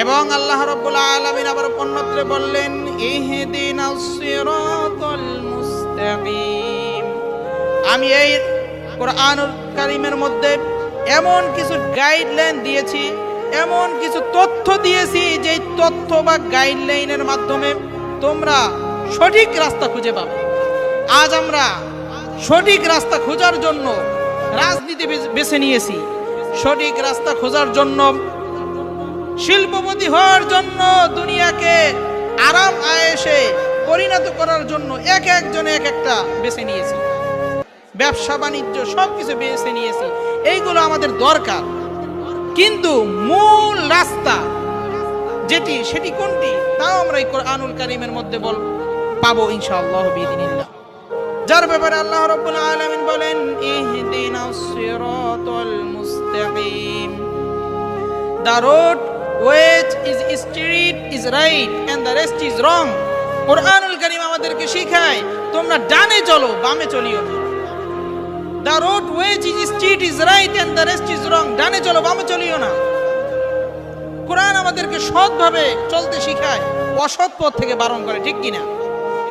এবং আল্লাহ রাব্বুল আলামিন আবার অন্যত্রে বললেন ইহদিনাস সিরাতাল মুস্তাকিম। আমি এই কোরআনুল কারীমের মধ্যে এমন কিছু গাইডলাইন দিয়েছি, এমন কিছু তথ্য দিয়েছি, যে তথ্য বা গাইডলাইনের মাধ্যমে তোমরা সঠিক রাস্তা খুঁজে পাবে। আজ আমরা সঠিক রাস্তা খোঁজার জন্য রাজনীতি বেছে নিয়েছি, সঠিক রাস্তা খোঁজার জন্য, শিল্পপতি হওয়ার জন্য, দুনিয়াকে আরাম আয়েশে পরিণত করার জন্য এক একজনে এক একটা বেছে নিয়েছি, ব্যবসা বাণিজ্য সবকিছু বেছে নিয়েছি। এইগুলো আমাদের দরকার, কিন্তু মূল রাস্তা যেটি সেটি কোনটি তাও আমরা এই কোরআনুল কারীমের মধ্যে পাবো ইনশাআল্লাহ বিইذنিল্লাহ। যার ব্যাপারে আল্লাহ রাব্বুল আলামিন বলেন ইহদিনাস সিরাতাল মুস্তাকিম। The road which is straight is right and the rest is wrong. কোরআনুল কারীম আমাদেরকে শেখায় তোমরা ডানে চলো, বামে চলিও না। The road which is straight is right and the rest is wrong. ডানে চলো, বামে চলিও না। কোরআন আমাদেরকে সৎভাবে চলতে শেখায়, অসৎ পথ থেকে বারণ করে, ঠিক কিনা?